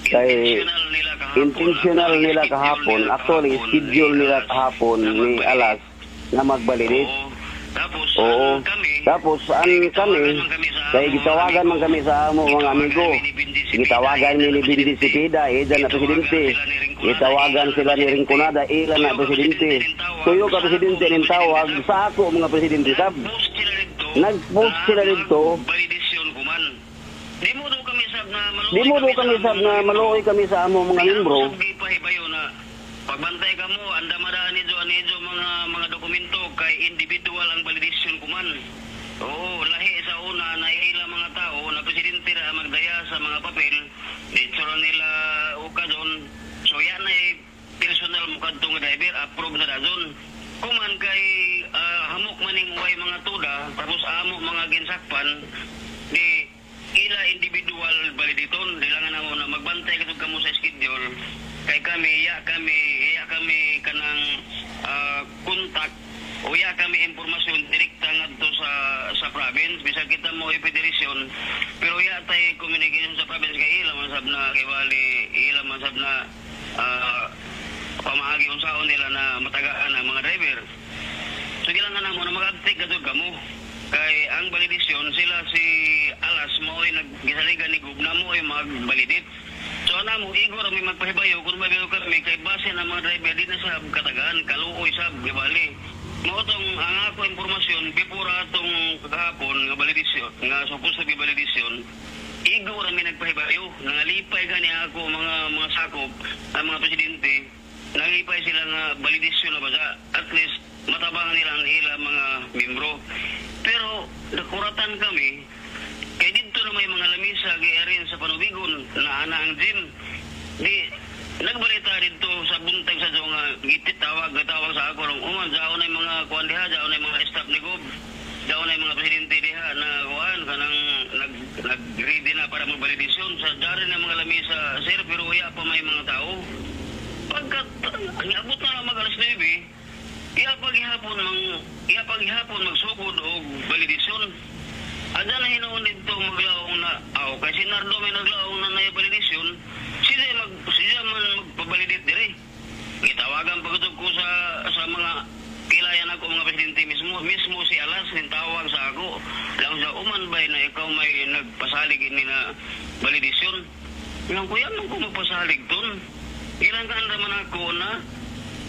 Kay intentional nila kahapon, actually schedule nila kahapon ni alas na mag-validate. Oo. Tapos kami, kaya gitawagan man kami sa amo mga amigo. Gitawagan ni Bindi Sipida, ilan na presidente. Gitawagan sila ni Rinconada, ilan na presidente. Tuyo ka presidente ng tawag sa ako mga presidente sab. Nag-post sila dito. Di mo do kami sab na maluoy kami sa amo mga membro. Pagbantay ka mo, anda maraan nito mga dokumento kay individual ang validation kuman. Oo, lahi sa una na ilang mga tao na presidente na magdaya sa mga papel, dito nila ukadon. So yan ay personal mukadtong driver, approve na dazon. Kuman kay hamok maning way mga tuda, tapos amo mga ginsakpan, di ila individual validaton, dilangan mo na magbantay kasog kamo sa schedule. Kay kami kanang contact o kami impormasyon direkta ngadto sa province bisag kita mo federation pero tay communication sa province kay ila man sab na kay bali ila man sab na pamahagi unsaon nila na matagaan ang mga driver. So kailangan namo na mag-update kadto kamo kay ang validation sila si alas mo ay naggisaligan ni gubna mo ay mag-validate. So namo igor may magpahibayo kung mabiyo kami kay base na mga driver din sa katagaan kaluoy sab gibali. Mo tong ang ako impormasyon before atong kagahapon nga validation nga supposed to be validation igor may nagpahibayo nangalipay gani ako mga sakop ang mga presidente nalipay sila nga validation na ba at least matabangan nila ang ilang mga membro. Pero nakuratan kami kay dito na may mga lamisa giarin sa Panubigon na ana ang gym. Di nagbalita dito sa buntag sa nga gitawag sa ako rong uman daw na mga kuan diha, daw na mga staff ni Gob, daw na mga presidente diha na kuan kanang nag-ready na para magbalidasyon sa darin na mga lamisa sir pero wala pa may mga tao. Pagkat niabot na lang mag-alas 9, iya paghihapon magsugod og validasyon. Ada na hinuon dito maglaong na kay si Nardo may naglaong na na validasyon. Siya man magpabalidate dire. Gitawagan pagutog ko sa mga kilayan ako mga presidente mismo si Alas nin tawag sa ako. Lang sa uman bay na ikaw may nagpasalig ini na validasyon. Nang kuya man ko magpasalig ton. Ilang kan raman ako na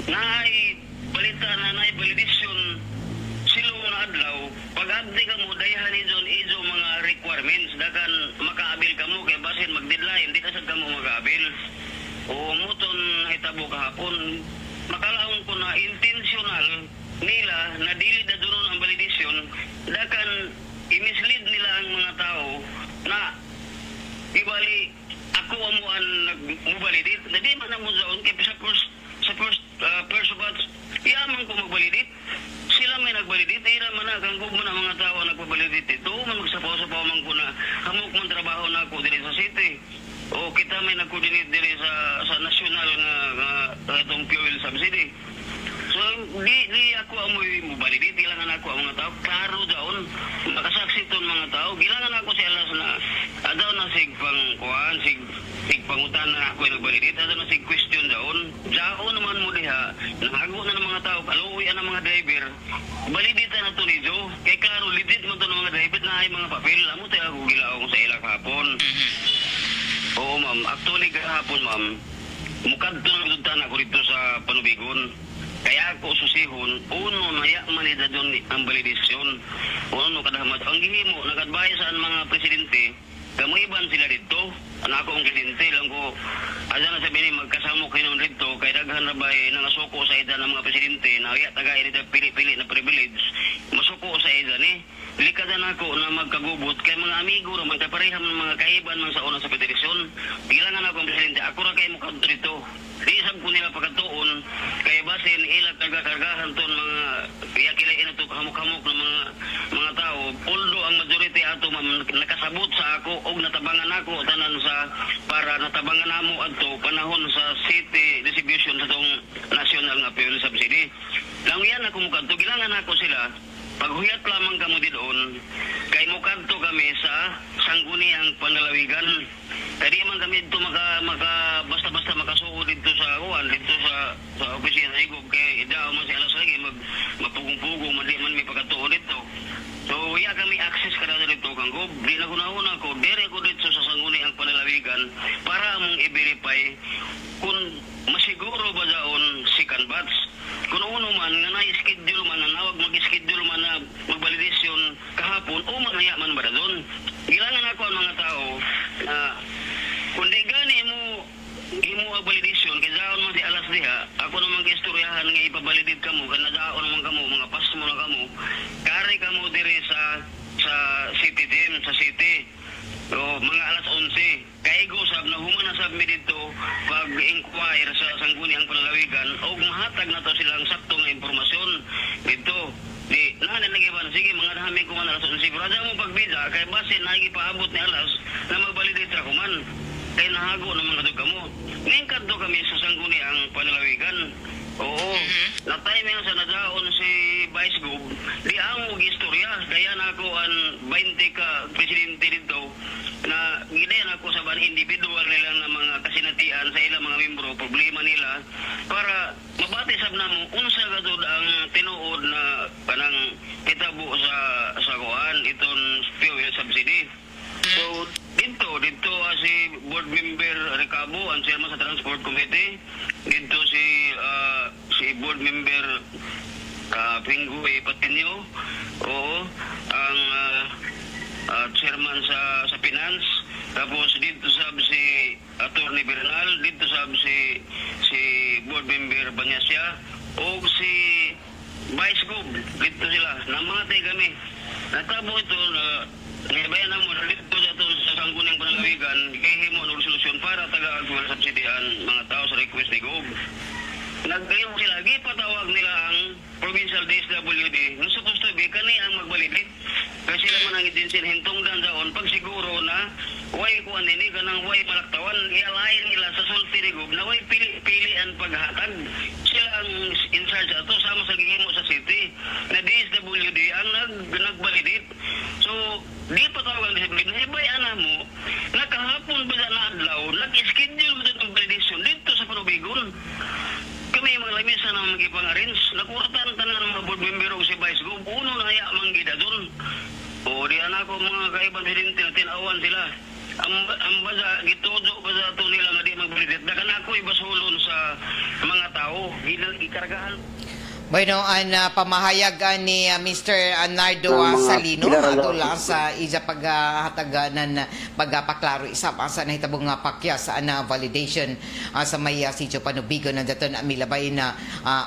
naay balita na naay validasyon silong na adlaw. Pag-abdi ka mo dayahan izo mga requirements dakan makaabil ka mo kay basin mag-deadline di ka sad ka mo mag-abil. O muton hitabo kahapon makalaong ko na intentional nila na dili na dunon ang validation dakan i-mislead nila ang mga tao na ibali ako amo ang nag-validate na di man na mo zaon kay sa first batch yaman ko mag-validate sila may nag-validate ira man na kang gugman ang mga tao nagpa-validate ito man magsapaw-sapaw man ko na hamok man trabaho na ako dili sa city o kita kita may nag-coordinate diri sa national nga itong fuel subsidy. So, di ako amoy mo validate, gilangan ako ang mga tao. Klaro daon, makasaksi ton mga tao. Gilangan ako si alas na, adaw na sig pangkuhan, sig pangutan na ako yung validate, adaw na sig question daon. Daon naman mo diha, nahago na ng mga tao, kaluwi ang mga driver. Validate na to nito. Kaya klaro, legit mo to ng mga driver na ay mga papel. Amo tayo ako gilaong sa ilang hapon. Oo, ma'am. Actually, kahapon, ma'am, mukad to nagduntan ako dito sa Panubigon. Kaya ako susihon, uno, naya manida doon ang validasyon. Uno, kadahamat. Ang gihimo, nag-advise ang mga presidente, kamuiban sila dito. Anak ko ang presidente, lang ko, asa na sabi ni magkasamo kayo nun dito, kaya daghan na ba'y nangasuko sa ida ng mga presidente, na kaya tagay nila pili-pili na privilege, masuko sa ida ni. Likadan ako na magkagubot kay mga amigo naman kapareham ng mga kaiban man sa una sa federasyon. Bilangan ako ang presidente, ako ra kay mo kadto dito. Di sab ko nila pagkatuon kay basin ilag taga-kargahan ton mga kaya ina to hamok-hamok ng mga tao. Although ang majority ato ma'am nakasabot sa ako og natabangan ako tanan sa para natabangan namo adto panahon sa city distribution sa tong national nga fuel subsidy. Lang yan ako mo kadto gilangan ako sila. Paghuyat lamang kamo doon, kay mukadto kami sa sangguniang panlalawigan. Kaya di man kami dito basta-basta makasuod dito sa kuwan, dito sa opisina sa Igog, kay idao man si alas lagi, mapugong-pugong, man di man may pagkatuon dito. So, iya kami access kada dito kang Gob. Di na kunahuna ko, dire ko dito sa sangguniang panlalawigan para mong i-verify kung masiguro ba daon si Canbats. Kung uno man, nga na-schedule man, nawag mag-schedule man na mag-validation kahapon, o manaya man ba doon. Gilangan ako ang mga tao na kung di gani mo ang validation, kaya daon man si alas diha, ako naman kaistoryahan nga ipabalidate ka mo, kaya daon naman ka mo, mga pas mo na ka mo, kari ka mo dire sa city din, sa city. O, mga alas 11. Kaya gusab na humanasab mi dito pag-inquire sa sangguniang panlalawigan o mahatag na to silang saktong impormasyon dito. Di, nagiban, sige, mga dami ko man alas 11. Pero ada mo pagbida, kaya base nagipaabot ni alas na magbalidate ra ko man. Kaya nahago naman kadto mo. Ngayon kadto kami sa sangguniang panlalawigan. Oo. Na-timing sa nadaon si Vice Gov, di ang istorya. Kaya na ako ang 20 ka presidente dito na gidayan ako sa ban individual nila na mga kasinatian sa ilang mga membro, problema nila, para mabati sab na mo unsa gadud ang tinuod na kanang hitabo sa kuan itong fuel subsidy. So, dito si board member Recabo, ang chairman sa Transport Committee. Dito si board member Pingoy Patinio. Oo, ang chairman sa Finance. Tapos dito sab si Attorney Bernal, dito sab si board member Banyasya o si Vice Gov. Dito sila. Namatay kami. Natabo ito na ngayon na mo, dito sa sangguniang panlalawigan, hihimo ng resolusyon para taga-fuel subsidian mga tao sa request ni Gov. Nagayong sila, gipatawag nila ang provincial DSWD, yung supposed to be, kani ang magbalidit. Kasi sila man ang idinsin, hintong dandaon, pag siguro na, way kuan nini, kanang way malaktawan, ialayin nila sa sulti ni Gov, na way pili ang paghatag. Sila ang in charge ato, sama sa gihimo sa city, na DSWD ang nagbalidit. So, di patawag ang disiplina, hibay ana mo, nakahapon ba na adlaw, nag-schedule mo dito ang validation dito sa Panubigon. Kami mga lamisa na magipang-arrange, nakuratan tanan ng mga board member o si Vice Gov, uno na haya manggida doon. O di anak ko mga kaibang presidente na tinawan sila. Ang baza, gitudo baza ito nila nga di magbalidate. Dagan ako ibasulon sa mga tao, ikargahan. Bueno, ang pamahayag ni Mr. Nardo Salino ato lang sa isa paghatagan pagpaklaro isap sa nahitabong pakyas na validation sa may sitio Panubigon na daton milabay na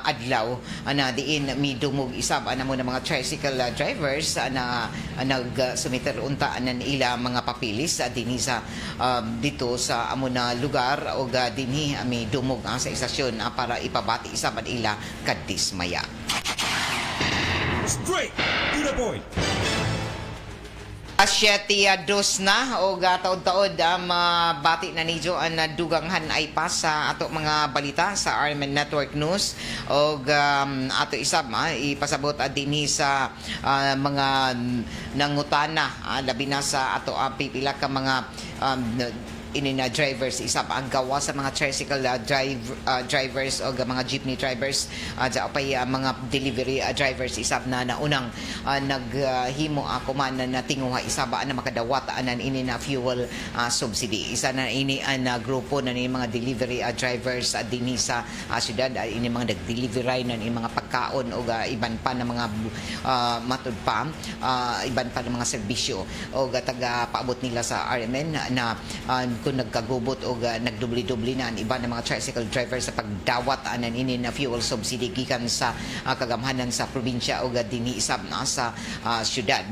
adlaw na diin midumog isap ana mo na mga tricycle drivers na nagsumiter unta nan ila mga papilis dinhi sa dito sa amo na lugar o dinhi midumog sa istasyon para ipabati isap an ila kadismaya. Straight to the point. Alas 7:02 na o taod-taod bati na nidyo ang duganghan ay pa sa ato mga balita sa RMN Network News o ato isab ipasabot dinhi sa mga nangutana labi na sa ato pipila ka mga drivers isab ang gawa sa mga tricycle drivers o mga jeepney drivers pay mga delivery drivers isab na naunang naghimo ako man na tinguha isab na makadawat anan ini na fuel subsidy isa na ini ang grupo na ni mga delivery drivers dinhi sa syudad ini mga nag-delivery na ni mga pagkaon o iban pa na mga matud pa iban pa na mga serbisyo o taga paabot nila sa RMN na kung nagkagubot o nagdubli-dubli na ang iba ng mga tricycle drivers sa pagdawat anan ini na fuel subsidy gikan sa kagamhanan sa probinsya o dinhi isab na sa syudad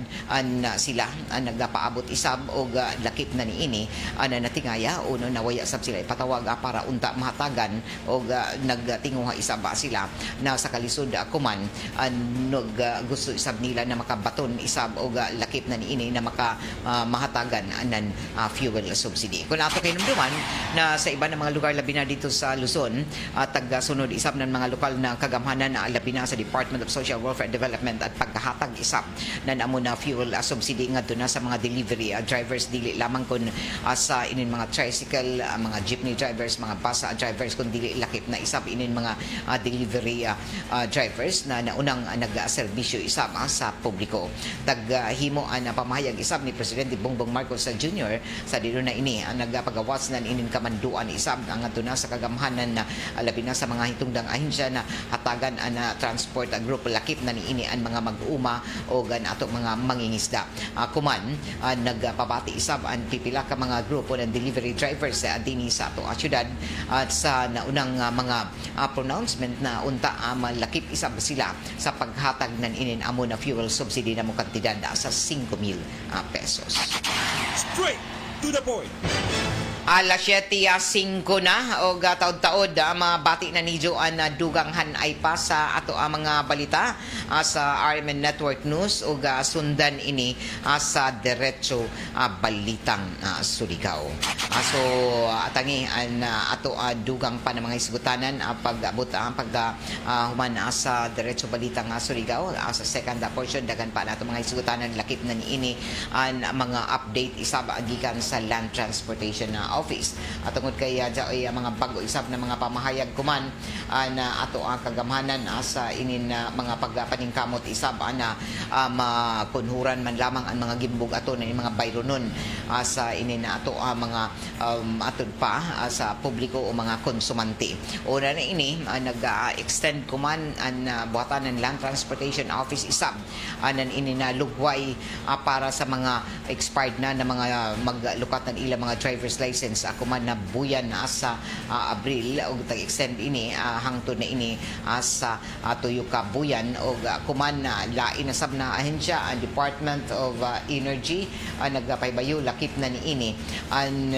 sila nagapaabot isab o lakip na niini natingaya uno nawaya sab sila ipatawag para unta mahatagan o nagtinguha isab sila na sa kalisod kuman gusto isab nila na makabaton isab o lakip na niini na mahatagan anan fuel subsidy. Kung ato kay numduman na sa iba ng mga lugar labi na dito sa Luzon taga-sunod isab ng mga lokal na kagamhanan na labi na sa Department of Social Welfare Development at pagkahatag isab na namo na fuel subsidy ngadto na sa mga delivery drivers dili lamang kun sa inin mga tricycle mga jeepney drivers mga bus drivers kun dili lakip na isab inin mga delivery drivers na naunang nag-serbisyo isab sa publiko. Taghimo ang pamahayag isab ni Presidente Bongbong Marcos Jr. sa dilo na ini ang nagpagawas na inin kamanduan isab ang aduna sa kagamhanan na labi na sa mga hitungdang ahensya na hatagan na transport group lakip na niini ang mga mag-uma o ato mga mangingisda. Kuman nagpabati isab ang pipila ka mga grupo ng delivery drivers sa dinhi sa ato syudad at sa naunang mga pronouncement na unta malakip isab sila sa paghatag ng inin amo na fuel subsidy na mo kantidad sa 5,000 pesos. Straight to the point. Alas 7:05 na o taod-taod mabati na nidyo ang duganghan ay pa sa ato mga balita sa RMN Network News o sundan ini sa diretso balitang Surigao. So tangi ang ato dugang pa ng mga isgutanan pag-abot human sa diretso balitang Surigao sa second portion dagan pa nato mga isgutanan lakip na niini ang mga update isab gikan sa Land Transportation Office at tungod kay mga bago isab na mga pamahayag kuman na ato ang kagamhanan sa inin mga pagpaningkamot isab na makunhuran man lamang ang mga gimbog ato na mga bayronon sa inin ato mga atod pa sa publiko o mga konsumante. Una na ini nag-extend kuman ang buhatan ng Land Transportation Office isab nan ini na lugway para sa mga expired na mga maglukat ng ilang mga driver's license ako man na buyan sa Abril o tag-extend ini hangtod na ini sa tuyo ka buyan o kuman na lain na sab na ahensya ang Department of Energy nagpaybayo lakip na ni ini ang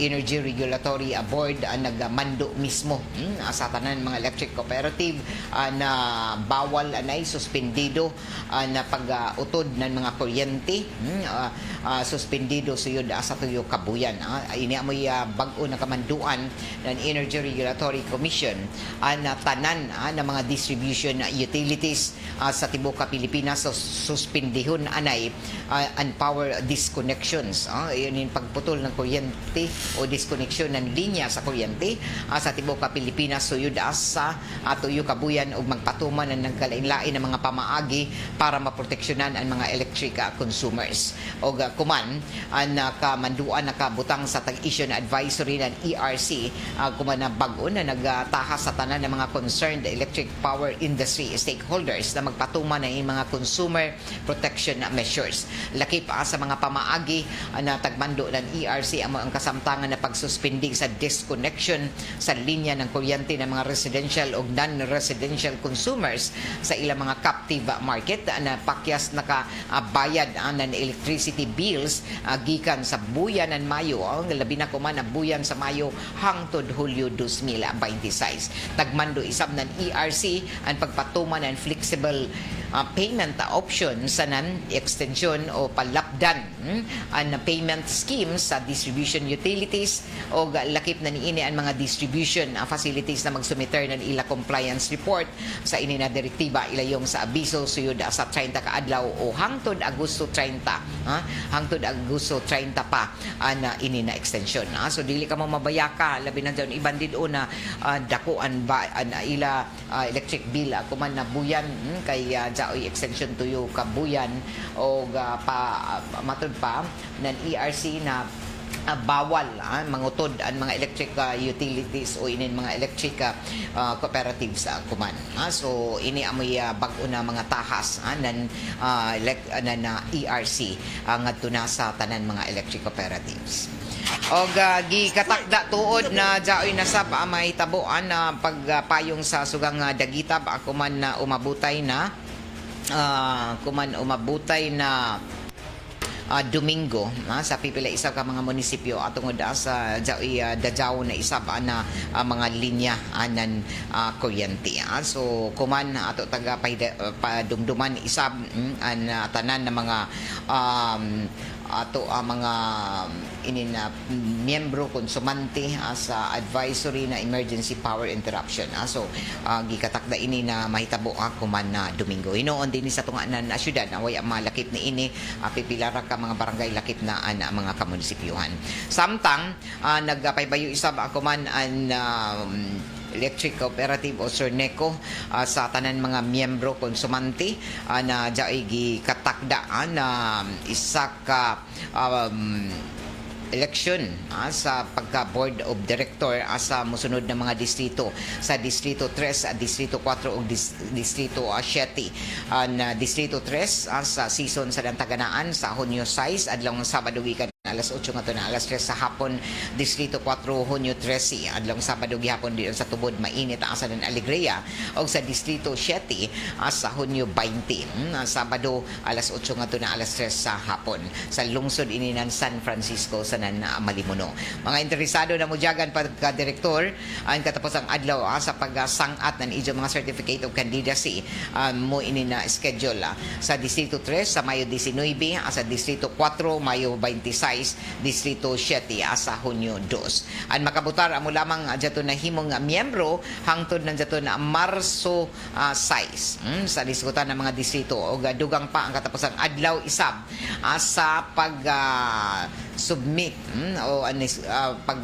Energy Regulatory Board nagmando mismo sa tanan mga electric cooperative na bawal anay suspendido na pag-utod ng mga kuryente suspendido suyod sa tuyo ka buyan ini amoy bag-o na kamanduan ng Energy Regulatory Commission na tanan ng mga distribution utilities sa tibuok Pilipinas so suspendihon anay and power disconnections yun pagputol ng kuryente o disconnection ng linya sa kuryente sa tibuok Pilipinas suyod sa tuyo kabuyan ug magpatuman ng nagkalain-lain ng mga pamaagi para maproteksyonan ang mga electric consumers o kuman nakamanduan nakabutang sa tag-issue na advisory ng ERC kuman na bag-o na nagtahas sa tanan ng mga concerned electric power industry stakeholders na magpatuman ng mga consumer protection measures. Lakip sa mga pamaagi na tagmando ng ERC ang kasamtangan na pagsuspending sa disconnection sa linya ng kuryente ng mga residential o non-residential consumers sa ilang mga captive market na pakyas nakabayad ng electricity bills gikan sa buyan ng Mayo labi na kuman na buyan sa Mayo hangtod Hulyo 2026. Tagmando isab ng ERC ang pagpatuman ng flexible payment option sa extension o palapdan ang payment scheme sa distribution utilities o lakip na niini ang mga distribution facilities na magsumiter ng ila compliance report sa ini na direktiba ilayong sa abiso suyod sa 30 ka adlaw o hangtod Agosto 30 hangtod Agosto 30 pa na ini na extension. So dili ka mo mabayaka labi na dyan ibandid o na dakuan ba ila electric bill ako man na buyan kay jaoy extension tuyo ka buyan o matod pa ng ERC na bawal mangutod ang mga electric utilities o inin mga electric cooperatives kuman. So ini amoy bag-o na mga tahas nan ERC ngadto na sa tanan mga electric cooperatives. Og gikatakda tuod na jaoy nasab may tabuan na pagpayong sa sugang dagitab ako man na umabutay na Domingo sa pipila isa ka mga munisipyo atungod sa Dajao na isab na mga linya anan kuryente. So kuman ato taga padumduman isab an tanan na mga ato mga miyembro konsumante sa advisory na emergency power interruption. So gikatakda ini na mahitabo kuman na Domingo. Hinoon din sa tunganan na syudad na way malakip ni ini pipilara ka mga barangay lakip na mga kamunisipyuhan. Samtang nagpaybayo isab ako man an Electric Cooperative o Sorneco sa tanan mga miyembro konsumante na jaay gikatakda na isa ka election sa pagka-board of director sa musunod na mga distrito sa Distrito 3, Distrito 4 ug Distrito 7. Na Distrito 3 sa season sa Dantaganaan sa Hunyo 6 adlaw Sabado gikan alas 8 ngadto na alas 3 sa hapon. Distrito 4 Hunyo 13 adlaw Sabado gihapon diyon sa tubod mainit ang asan ng Alegria og sa Distrito 7 sa Hunyo 20 Sabado alas 8 ngadto na alas 3 sa hapon sa lungsod ini ng San Francisco sa Malimuno. Mga interesado na mujagan pagka-direktor ang katapos ang adlaw sa pagsangat ng ijo mga certificate of candidacy mo ini na schedule sa Distrito 3 sa Mayo 19 sa Distrito 4 Mayo 26 Distrito 7 sa Hunyo 2. Ang makabutar amo lamang adto na himong miyembro hangtod ng adto na Marso 6 sa diskutan ng mga distrito o dugang pa ang katapos ang adlaw isab sa pag submit o pag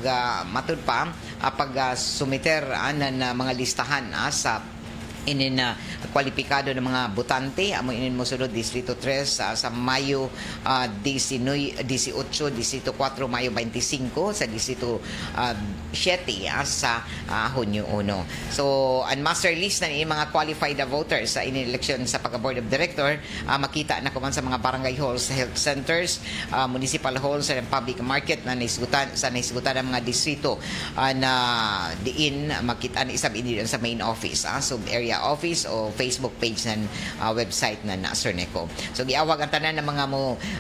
matud pa pag sumiter ng mga listahan sa inin na kwalipikado ng mga botante amo inin mosunod Distrito 3 sa Mayo 18, Distrito 4 Mayo 25 sa Distrito 7 sa Hunyo 1. So ang master list na ini mga qualified voters sa ini election sa pagka-board of director makita na kuman sa mga barangay halls, health centers, municipal halls and public market na naisgutan ng mga distrito na diin makitaan isab ini sa main office sub area office o Facebook page ng website na Sorneco. So giawag ang tanan ng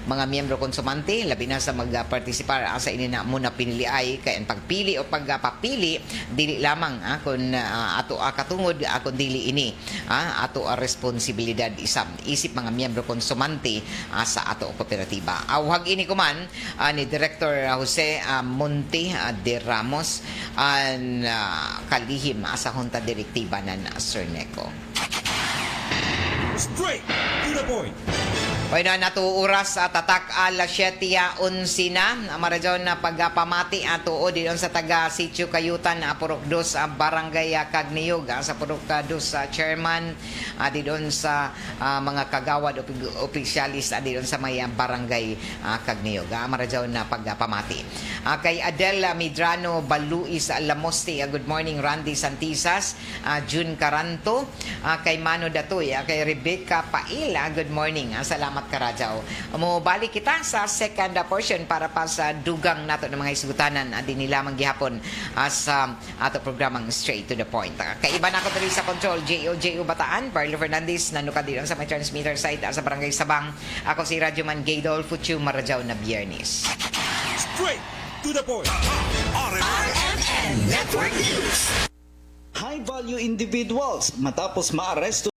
mga miyembro konsumante labi na sa magpartisipar sa ini na muna pinili ay kay ang pagpili o pagpapili dili lamang kun ato katungod kun dili ini ato responsibilidad isip mga miyembro konsumante sa ato kooperatiba. Awhag ini kuman ni Director Jose Monte de Ramos kalihim sa junta direktiba ng Sorneco. Straight to the point. Pwede na nato oras tatak alas 7:11 na maradyon na pagpamati ato o diyon sa taga Sitio Kayutan Purok 2 Barangay Kagniyog sa Purok 2 chairman diyon sa mga kagawad opisyalis diyon sa may Barangay Kagniyog maradyon na pagpamati kay Adel Midrano Baluis Lamosti good morning Randy Santisas June Caranto kay Mano Datoy kay Rebecca Paila good morning salamat Karajaw. Balik kita sa second portion para pa sa dugang nato ng mga isgutanan din nila manggihapon sa ato programang Straight to the Point. Kaiba na ako dali sa control J.O. Bataan, Barlo Fernandez nanukad din sa may transmitter site sa Barangay Sabang. Ako si Radyoman Gaydol Futsu Marajaw na Biyernes. Straight to the point. RMN Network News. High-value individuals matapos maaresto